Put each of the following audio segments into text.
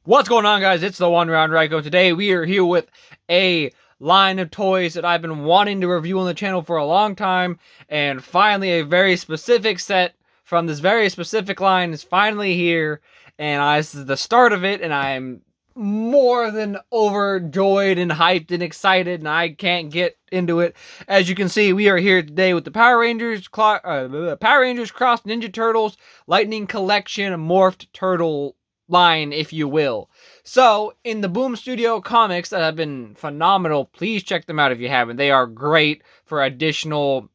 What's going on, guys? It's the One Round Ryko. Today we are here with a line of toys that I've been wanting to review on the channel for a long time, and finally a very specific set from this very specific line is finally here, and this is the start of it, and I'm more than overjoyed and hyped and excited, and I can't get into it. As you can see, we are here today with the Power Rangers Cross Ninja Turtles Lightning Collection Morphed Turtle line, if you will. So, in the Boom Studio comics that have been phenomenal, please check them out if you haven't. They are great for additional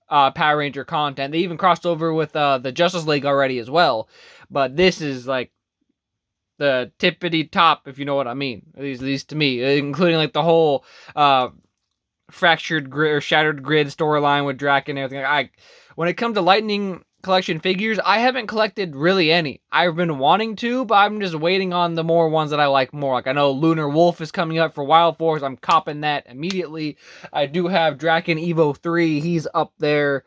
Power Ranger content. They even crossed over with the Justice League already as well. But this is like the tippity top, if you know what I mean. At least to me, including like the whole fractured grid or shattered grid storyline with Draken and everything. When it comes to Lightning Collection figures, I haven't collected really any. I've been wanting to, but I'm just waiting on the more ones that I like more. Like, I know Lunar Wolf is coming up for Wild Force. I'm copping that immediately. I do have Draken Evo 3. He's up there.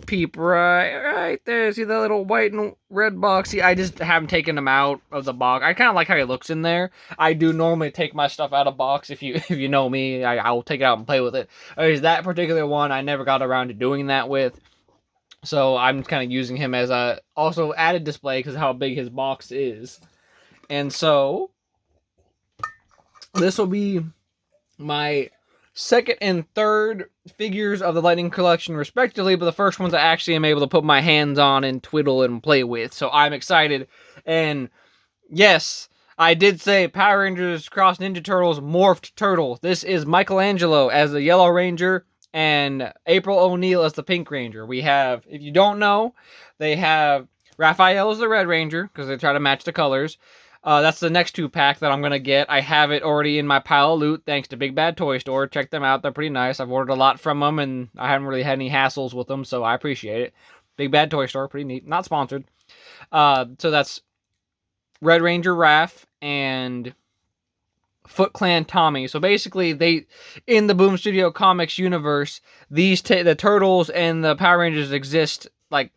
Peep right there. See the little white and red box? See, I just haven't taken him out of the box. I kind of like how he looks in there. I do normally take my stuff out of box. If you know me, I'll take it out and play with it. There's that particular one I never got around to doing that with. So I'm kind of using him as a also added display because of how big his box is. And so this will be my second and third figures of the Lightning Collection respectively, but the first ones I actually am able to put my hands on and twiddle and play with. So I'm excited. And yes, I did say Power Rangers Cross Ninja Turtles Morphed Turtle. This is Michaelangelo as the Yellow Ranger and April O'Neil as the Pink Ranger. We have, if you don't know, they have Raphael as the Red Ranger, because they try to match the colors. That's the next 2-pack that I'm going to get. I have it already in my pile of loot, thanks to Big Bad Toy Store. Check them out. They're pretty nice. I've ordered a lot from them, and I haven't really had any hassles with them, so I appreciate it. Big Bad Toy Store, pretty neat. Not sponsored. So that's Red Ranger Raph and Foot Clan Tommy. So basically, they in the Boom Studio Comics universe, the Turtles and the Power Rangers exist like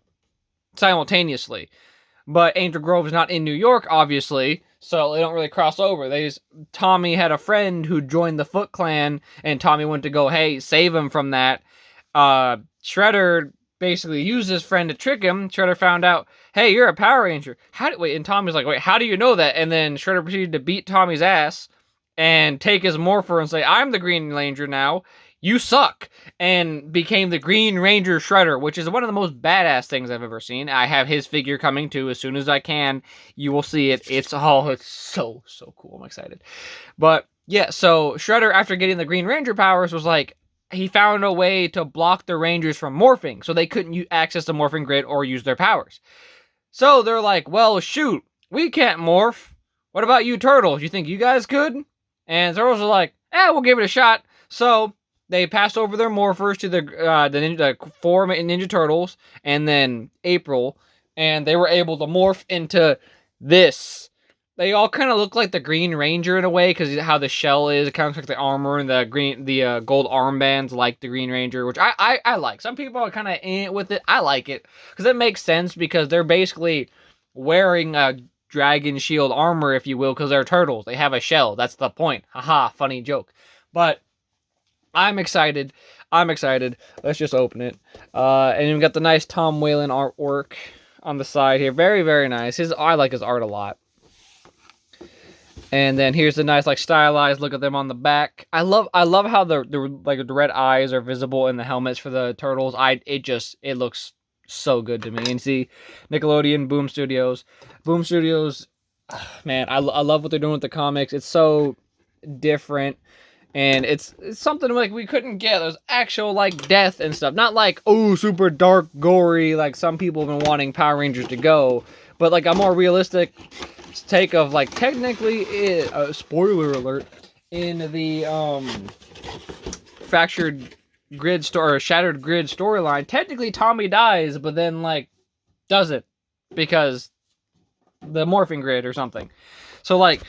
simultaneously. But Angel Grove is not in New York, obviously, so they don't really cross over. Tommy had a friend who joined the Foot Clan, and Tommy went to go, hey, save him from that. Shredder basically used his friend to trick him. Shredder found out, hey, you're a Power Ranger. And Tommy's like, wait, how do you know that? And then Shredder proceeded to beat Tommy's ass and take his morpher and say, I'm the Green Ranger now, you suck, and became the Green Ranger Shredder, which is one of the most badass things I've ever seen. I have his figure coming too. As soon as I can, you will see it. It's so cool. I'm excited. But yeah, so Shredder, after getting the Green Ranger powers, was like, he found a way to block the Rangers from morphing, so they couldn't access the morphing grid or use their powers. So they're like, well, shoot, we can't morph. What about you Turtles? You think you guys could? And Turtles are like, we'll give it a shot. So they passed over their morphers to the 4 Ninja Turtles and then April, and they were able to morph into this. They all kind of look like the Green Ranger in a way because how the shell is. It kind of looks like the armor and the gold armbands like the Green Ranger, which I like. Some people are kind of in it with it. I like it because it makes sense because they're basically wearing a dragon shield armor, if you will, because they're turtles. They have a shell. That's the point. Haha, funny joke. But I'm excited. Let's just open it. And we've got the nice Tom Whalen artwork on the side here. Very, very nice. I like his art a lot. And then here's the nice, like, stylized look at them on the back. I love how the red eyes are visible in the helmets for the turtles. It looks so good to me. And see, Nickelodeon, Boom Studios, man, I love what they're doing with the comics. It's so different, and it's something like we couldn't get. There's actual like death and stuff, not like super dark, gory like some people have been wanting Power Rangers to go, but like a more realistic take of like technically, spoiler alert, in the fractured grid or shattered grid storyline, technically Tommy dies, but then like doesn't because the morphing grid or something. So like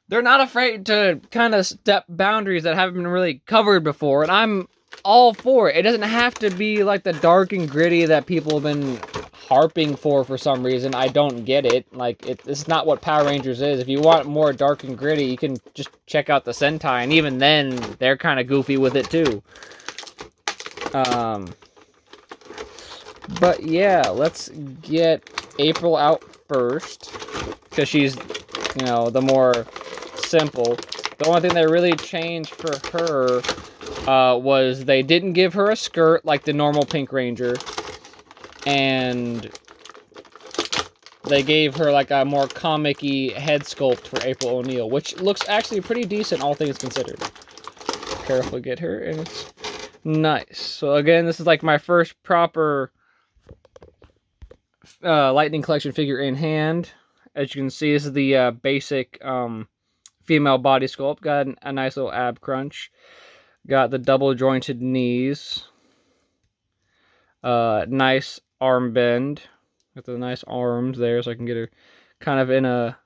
they're not afraid to kind of step boundaries that haven't been really covered before, and all for it. It doesn't have to be like the dark and gritty that people have been harping for some reason. I don't get it. Like, it's not what Power Rangers is. If you want more dark and gritty, you can just check out the Sentai, and even then, they're kind of goofy with it too. But yeah, let's get April out first, because she's, you know, the more simple. The only thing they really changed for her was they didn't give her a skirt like the normal Pink Ranger, and they gave her like a more comic-y head sculpt for April O'Neil, which looks actually pretty decent, all things considered. Carefully get her, and it's nice. So again, this is like my first proper Lightning Collection figure in hand. As you can see, this is the basic female body sculpt. Got a nice little ab crunch. Got the double jointed knees. Nice arm bend. Got the nice arms there, so I can get her kind of in a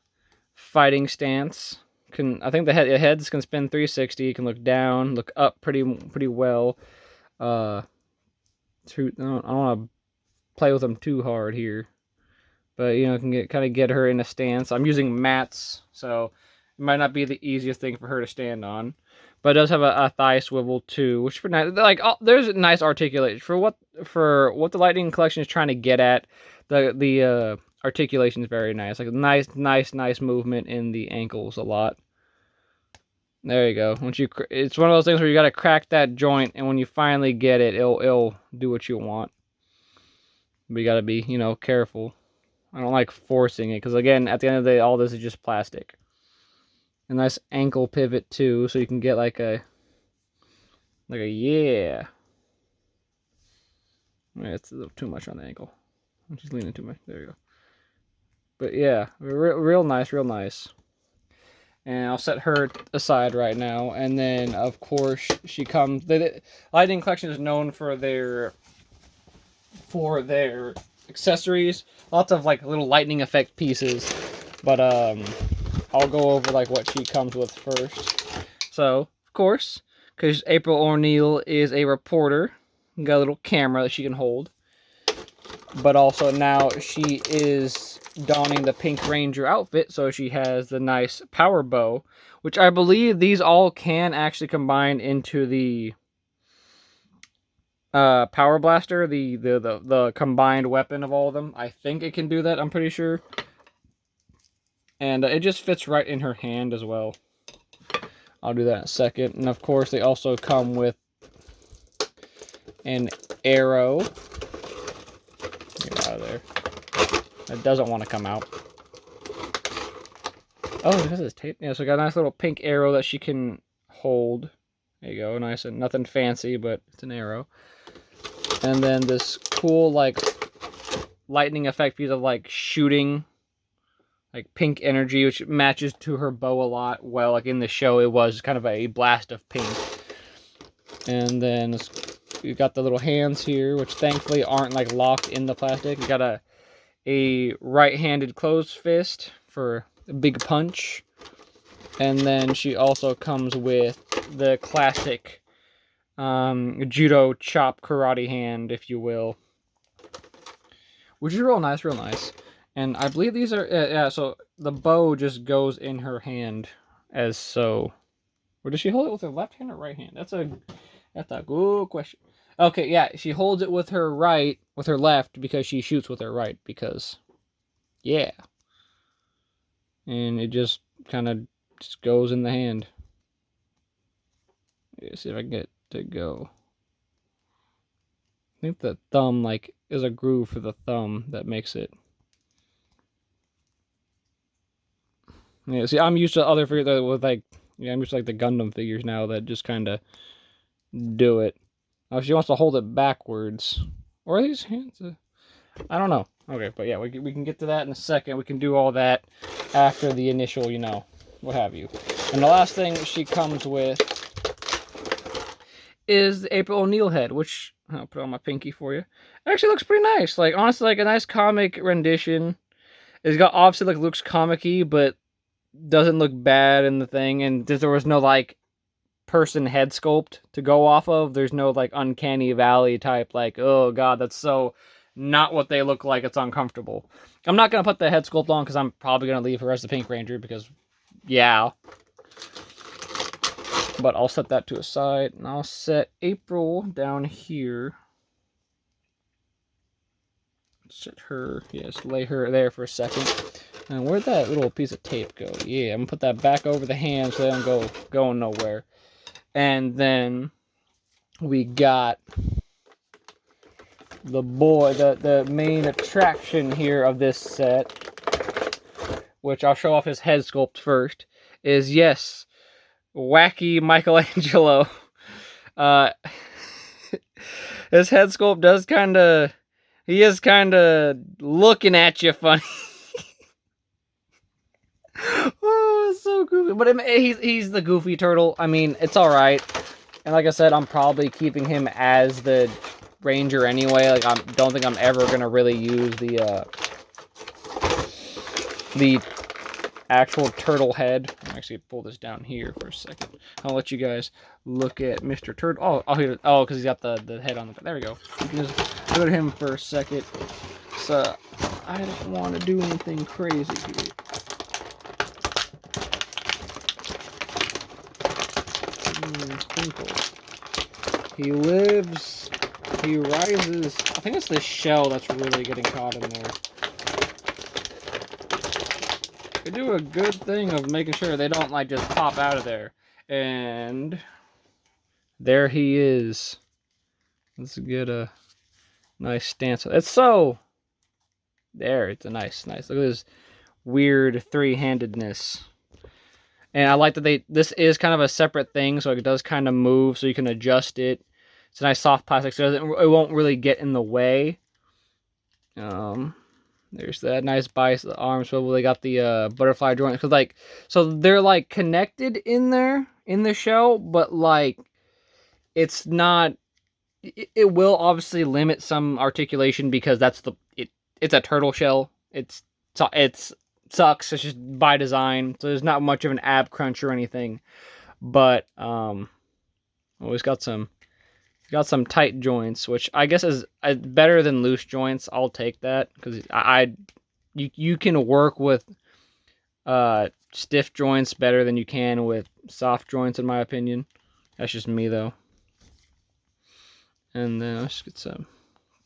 fighting stance. I think the heads can spin 360. You can look down, look up pretty well. I don't want to play with them too hard here, but you know, can kind of get her in a stance. I'm using mats, so it might not be the easiest thing for her to stand on, but it does have a thigh swivel too, which for like there's a nice articulation for what the Lightning Collection is trying to get at. The articulation is very nice, like nice movement in the ankles a lot. There you go. It's one of those things where you got to crack that joint, and when you finally get it, it'll do what you want. But you got to be, you know, careful. I don't like forcing it, because again, at the end of the day, all this is just plastic. A nice ankle pivot too, so you can get like a yeah. It's a little too much on the ankle. She's leaning too much. There you go. But yeah, real nice. And I'll set her aside right now. And then, of course, she comes. The Lightning Collection is known for their accessories. Lots of like little lightning effect pieces. But I'll go over like what she comes with first. So, of course, because April O'Neil is a reporter, got a little camera that she can hold. But also now she is donning the Pink Ranger outfit, so she has the nice power bow, which I believe these all can actually combine into the power blaster, the combined weapon of all of them. I think it can do that, I'm pretty sure. And it just fits right in her hand as well. I'll do that in a second. And of course, they also come with an arrow. Get out of there. It doesn't want to come out. Oh, this is tape. Yeah, so I got a nice little pink arrow that she can hold. There you go. Nice and nothing fancy, but it's an arrow. And then this cool, like, lightning effect piece of, like, shooting, like, pink energy, which matches to her bow a lot. Well, like, in the show, it was kind of a blast of pink. And then you got the little hands here, which thankfully aren't, like, locked in the plastic. You got a right-handed closed fist for a big punch. And then she also comes with the classic judo chop karate hand, if you will. Which is real nice, real nice. And I believe these are, yeah, so the bow just goes in her hand as so. Or does she hold it with her left hand or right hand? That's a good question. Okay, yeah, she holds it with her left, because she shoots with her right, because, yeah. And it just kind of just goes in the hand. Let's see if I can get it to go. I think the thumb, like, is a groove for the thumb that makes it. Yeah, see, I'm used to other figures that with, like, yeah, I'm used to, like, the Gundam figures now that just kind of do it. Oh, she wants to hold it backwards. Or are these hands? I don't know. Okay, but yeah, we can get to that in a second. We can do all that after the initial, you know, what have you. And the last thing she comes with is the April O'Neil head, which I'll put on my pinky for you. It actually looks pretty nice. Like, honestly, like a nice comic rendition. It's got, obviously, like, looks comic-y, but doesn't look bad in the thing. And there was no, like, person head sculpt to go off of. There's no like uncanny valley type like, oh god, that's so not what they look like. It's uncomfortable. I'm not gonna put the head sculpt on because I'm probably gonna leave her as the Pink Ranger because yeah. But I'll set that to a side and I'll set April down here. Set her, yes, lay her there for a second. And where'd that little piece of tape go? Yeah, I'm gonna put that back over the hand so they don't go nowhere. And then we got the boy, the main attraction here of this set, which I'll show off his head sculpt first, is yes, wacky Michaelangelo. His head sculpt does he is kind of looking at you funny. Oh, it's so goofy. But he's the goofy turtle. I mean, it's alright. And like I said, I'm probably keeping him as the Ranger anyway. Like, I don't think I'm ever going to really use the actual turtle head. I'll actually pull this down here for a second. I'll let you guys look at Mr. Turtle. Oh, because he's got the head on the... There we go. You can just go to him for a second. So, I don't want to do anything crazy here. He lives, he rises. I think it's the shell that's really getting caught in there. They do a good thing of making sure they don't like just pop out of there. And there he is. Let's get a nice stance. It's so, there, it's a nice. Look at this weird three-handedness. And I like that this is kind of a separate thing, so it does kind of move, so you can adjust it. It's a nice soft plastic, so it won't really get in the way. There's that nice arm swivel. They got the butterfly joint, because like, so they're like connected in there in the shell, but like, it's not. It will obviously limit some articulation because that's it's a turtle shell. It's sucks. It's just by design, so there's not much of an ab crunch or anything. But always got some tight joints, which I guess is better than loose joints. I'll take that because you can work with stiff joints better than you can with soft joints, in my opinion. That's just me though. And then let's get some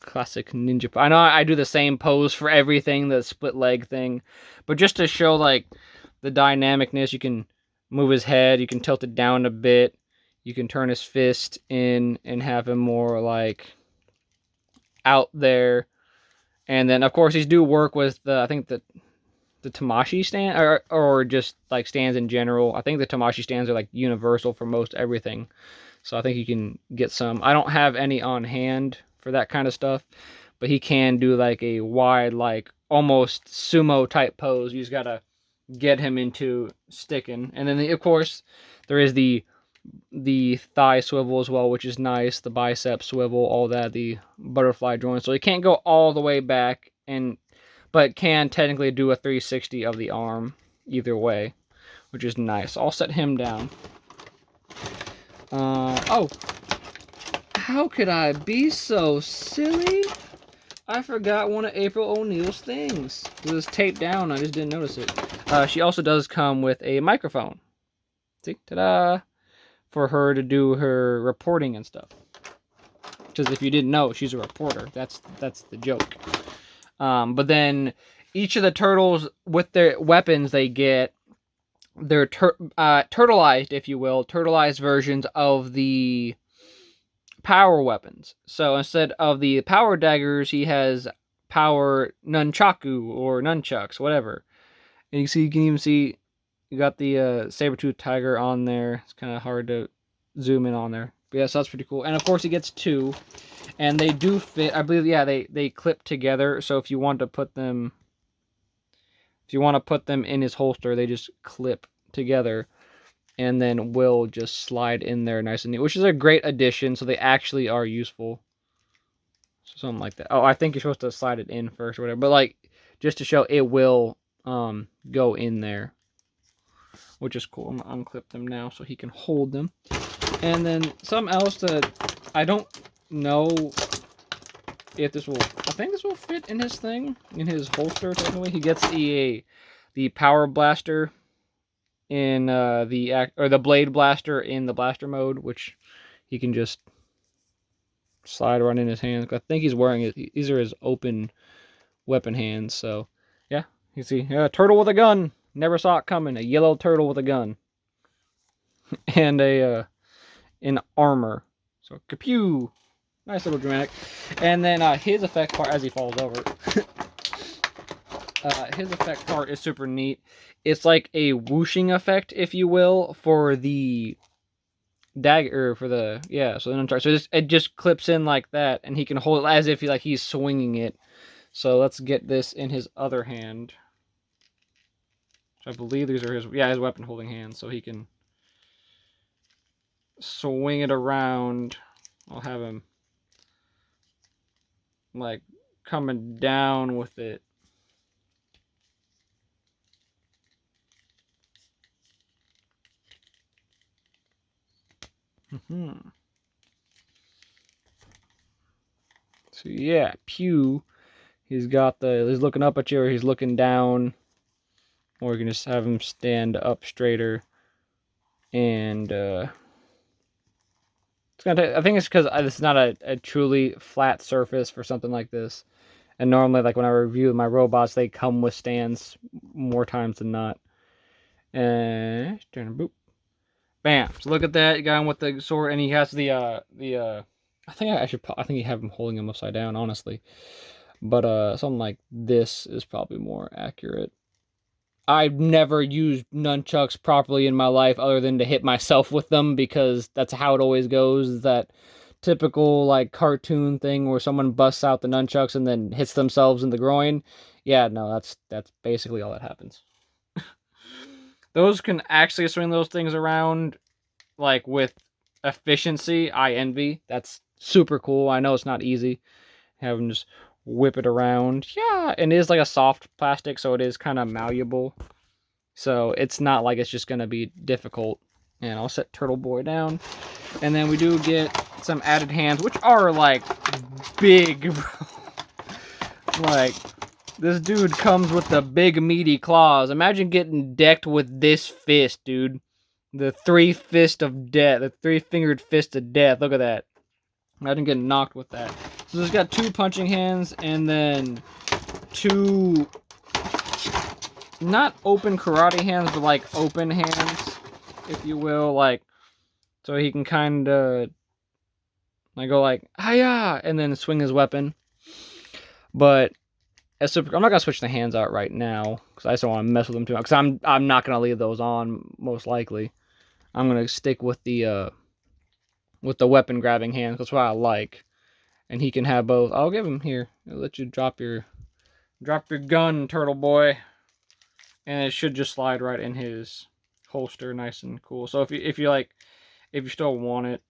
classic ninja. I know I do the same pose for everything, the split leg thing, but just to show like the dynamicness, you can move his head, you can tilt it down a bit, you can turn his fist in and have him more like out there. And then of course these do work with I think the Tamashi stand or just like stands in general. I think the Tamashi stands are like universal for most everything. So I think you can get some. I don't have any on hand for that kind of stuff, but he can do like a wide, like almost sumo type pose. You just gotta get him into sticking. And then of course there is the thigh swivel as well, which is nice. The bicep swivel, all that, the butterfly joint. So he can't go all the way back, but can technically do a 360 of the arm either way, which is nice. I'll set him down. Oh, how could I be so silly? I forgot one of April O'Neil's things. It was taped down, I just didn't notice it. She also does come with a microphone. See, ta-da! For her to do her reporting and stuff. Because if you didn't know, she's a reporter. That's the joke. But then each of the turtles, with their weapons they get, they're turtleized, if you will, turtleized versions of the power weapons. So instead of the power daggers, he has power nunchaku or nunchucks, whatever. And you can even see you got the saber-tooth tiger on there. It's kind of hard to zoom in on there. But yeah, so that's pretty cool. And of course he gets two. And they do fit, I believe, yeah, they clip together. So if you want to put them in his holster, they just clip together and then will just slide in there nice and neat, which is a great addition. So they actually are useful. Something like that. Oh, I think you're supposed to slide it in first or whatever, but like just to show it will go in there, which is cool. I'm gonna unclip them now so he can hold them. And then something else that I don't know if this will... I think this will fit in his thing, in his holster. Technically, he gets the power blaster in the blade blaster in the blaster mode, which he can just slide right in his hands. I think he's wearing it. These are his open weapon hands. So yeah, you see, turtle with a gun. Never saw it coming. A yellow turtle with a gun and in armor. So kapew, nice little dramatic. And then his effect part as he falls over. His effect part is super neat. It's like a whooshing effect, if you will, for the dagger, for the, yeah, so then so it just clips in like that, and he can hold it as if he's swinging it. So let's get this in his other hand. I believe these are his weapon holding hands, so he can swing it around. I'll have him like coming down with it. So yeah, pew. He's looking up at you, or he's looking down, or you can just have him stand up straighter. And it's gonna I think it's because this is not a truly flat surface for something like this. And normally, like when I review my robots, they come with stands more times than not. And boop. Bam. So look at that. You got him with the sword, and he has the I think you have him holding him upside down, honestly. But something like this is probably more accurate. I've never used nunchucks properly in my life other than to hit myself with them, because that's how it always goes. Is that typical like cartoon thing where someone busts out the nunchucks and then hits themselves in the groin? Yeah, no, that's basically all that happens. Those can actually swing those things around like with efficiency. I envy. That's super cool. I know it's not easy. Have them just whip it around. Yeah, and it is like a soft plastic, so it is kind of malleable. So it's not like it's just going to be difficult. And I'll set Turtle Boy down. And then we do get some added hands, which are like big, bro. Like, this dude comes with the big meaty claws. Imagine getting decked with this fist, dude. The three-fingered fist of death. Look at that. Imagine getting knocked with that. So it's got 2 punching hands, and then 2, not open karate hands, but like open hands, if you will. Like, so he can kind of like go like, hiya, and then swing his weapon. But I'm not gonna switch the hands out right now because I just don't want to mess with them too much. Because I'm not gonna leave those on, most likely. I'm gonna stick with the weapon grabbing hands. That's what I like, and he can have both. I'll give him here. I'll let you drop your gun, Turtle Boy, and it should just slide right in his holster, nice and cool. So if you still want it.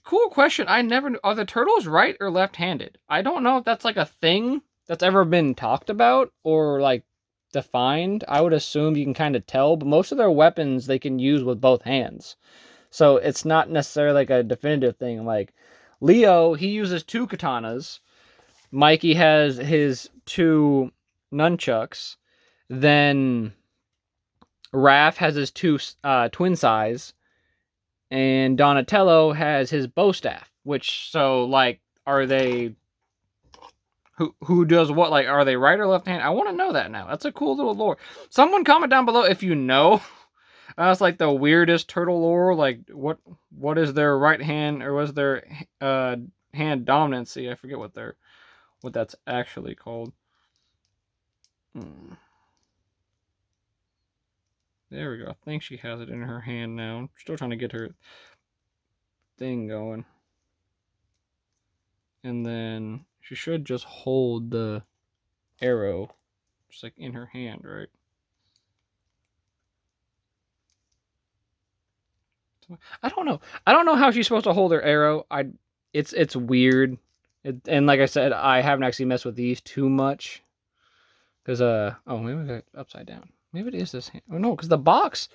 Cool question. I never knew. Are the turtles right or left-handed? I don't know if that's like a thing that's ever been talked about or like defined. I would assume you can kind of tell, but most of their weapons they can use with both hands. So it's not necessarily like a definitive thing. Like Leo, he uses 2 katanas. Mikey has his 2 nunchucks. Then Raph has his 2 twin size. And Donatello has his bow staff, which, so, like, are they, who does what? Like, are they right or left hand? I want to know that now. That's a cool little lore. Someone comment down below if you know. That's like the weirdest turtle lore. Like, what is their right hand, or was their hand dominancy? I forget what that's actually called. There we go. I think she has it in her hand now. I'm still trying to get her thing going. And then she should just hold the arrow just like in her hand, right? I don't know. I don't know how she's supposed to hold her arrow. It's weird. And like I said, I haven't actually messed with these too much. Because oh, maybe we got it upside down. Maybe it is this hand. Oh no, because the box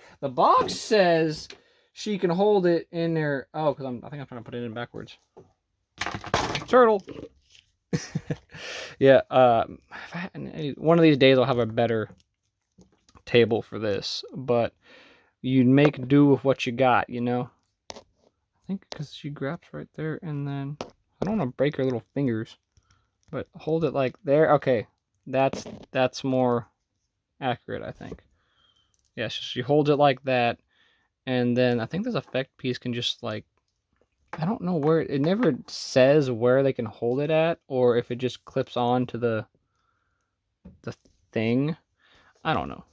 says she can hold it in there. Oh, because I think I'm trying to put it in backwards. Turtle. Yeah. One of these days I'll have a better table for this, but you make do with what you got, you know. I think because she grabs right there, and then I don't want to break her little fingers, but hold it like there. Okay, that's more accurate, I think. Yeah, so she holds it like that, and then I think this effect piece can just like, I don't know where it never says where they can hold it at, or if it just clips on to the thing. I don't know.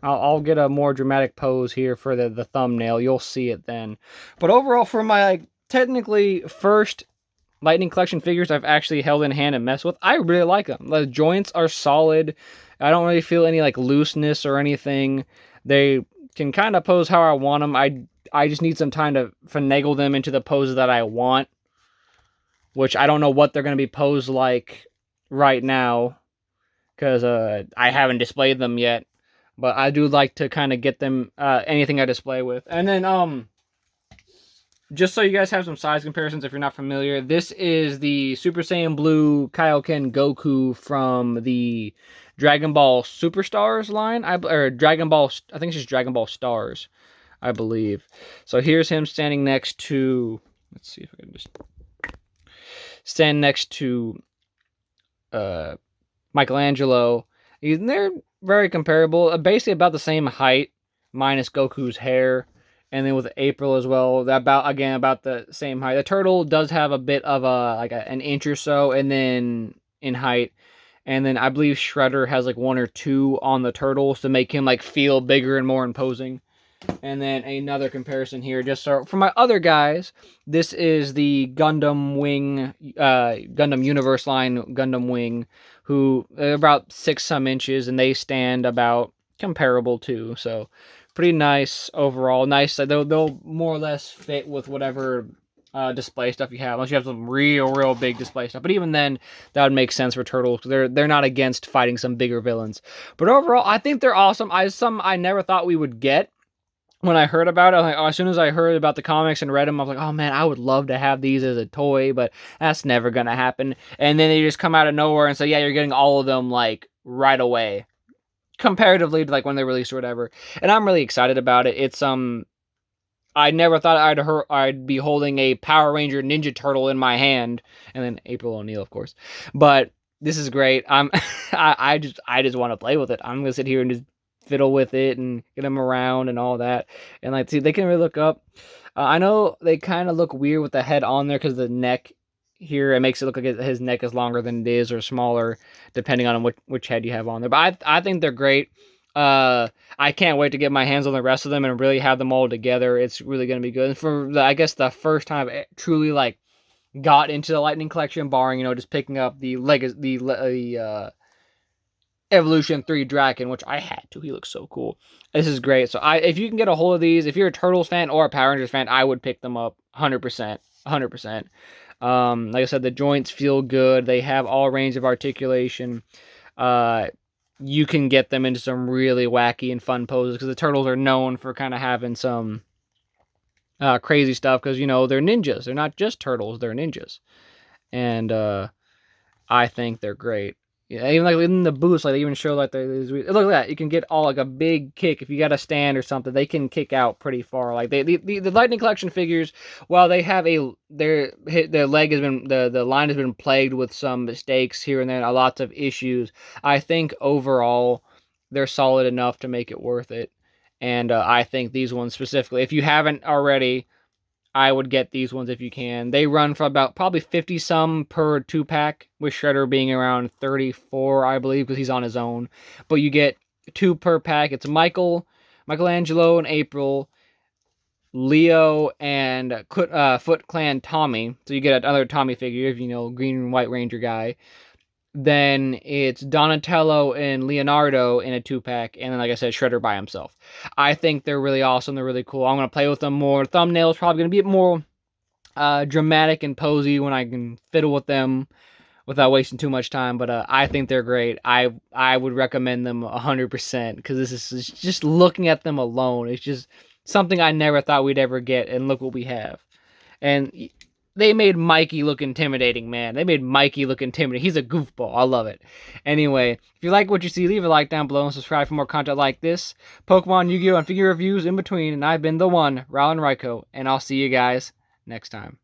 I'll get a more dramatic pose here for the thumbnail. You'll see it then. But overall, for my like technically first Lightning Collection figures I've actually held in hand and messed with, I really like them. The joints are solid. I don't really feel any like looseness or anything. They can kind of pose how I want them. I just need some time to finagle them into the poses that I want, which I don't know what they're going to be posed like right now, because I haven't displayed them yet. But I do like to kind of get them anything I display with. And then just so you guys have some size comparisons if you're not familiar, this is the Super Saiyan Blue Kaioken Goku from the Dragon Ball Superstars line, or Dragon Ball, I think it's just Dragon Ball Stars, I believe. So here's him standing next to, let's see if I can just stand next to Michaelangelo. They're very comparable, basically about the same height, minus Goku's hair, and then with April as well, about the same height. The turtle does have a bit of an inch or so, and then in height, and then I believe Shredder has like 1 or 2 on the turtles to make him like feel bigger and more imposing. And then another comparison here, just so for my other guys, this is the Gundam Wing, Gundam Universe line Gundam Wing, who are about 6 some inches, and they stand about comparable too. So pretty nice overall. Nice. They'll more or less fit with whatever display stuff you have, unless you have some real big display stuff. But even then, that would make sense for turtles. They're not against fighting some bigger villains. But overall, I think they're awesome. I never thought we would get. When I heard about it, like, as soon as I heard about the comics and read them, I was like, oh man, I would love to have these as a toy, but that's never going to happen. And then they just come out of nowhere and say, yeah, you're getting all of them like right away, comparatively to like when they released or whatever. And I'm really excited about it. It's I never thought I'd be holding a Power Ranger Ninja Turtle in my hand, and then April O'Neil, of course. But this is great. I just want to play with it. I'm gonna sit here and just fiddle with it and get them around and all that. And like, see, they can really look up. I know they kind of look weird with the head on there because the neck here, it makes it look like his neck is longer than it is, or smaller, depending on which head you have on there. But I think they're great. I can't wait to get my hands on the rest of them and really have them all together. It's really going to be good. And for I guess the first time I truly like got into the Lightning Collection, barring, you know, just picking up the Evolution 3 Draken, which I had to. He looks so cool. This is great. So if you can get a hold of these, if you're a Turtles fan or a Power Rangers fan, I would pick them up 100%. 100%. Like I said, the joints feel good. They have all range of articulation. You can get them into some really wacky and fun poses, because the turtles are known for kind of having some crazy stuff, because, you know, they're ninjas. They're not just turtles, they're ninjas. And I think they're great. Yeah, even like in the boost, like they even show like look at that. You can get all like a big kick if you got a stand or something. They can kick out pretty far. Like the Lightning Collection figures, while they have their leg has been the line has been plagued with some mistakes here and there, lots of issues. I think overall they're solid enough to make it worth it. And I think these ones specifically, if you haven't already, I would get these ones if you can. They run for about probably 50 some per 2-pack, with Shredder being around 34, I believe, because he's on his own. But you get 2 per pack. It's Michaelangelo and April, Leo, and Foot Clan Tommy. So you get another Tommy figure, if you know, Green and White Ranger guy. Then it's Donatello and Leonardo in a 2-pack, and then, like I said, Shredder by himself. I think they're really awesome. They're really cool. I'm going to play with them more. Thumbnail's probably going to be more dramatic and posy when I can fiddle with them without wasting too much time, but I think they're great. I would recommend them 100%, because this is just looking at them alone. It's just Something I never thought we'd ever get, and look what we have. And they made Mikey look intimidating, man. They made Mikey look intimidating. He's a goofball. I love it. Anyway, if you like what you see, leave a like down below and subscribe for more content like this. Pokemon, Yu-Gi-Oh, and figure reviews in between. And I've been the one, Rylan Ryko, and I'll see you guys next time.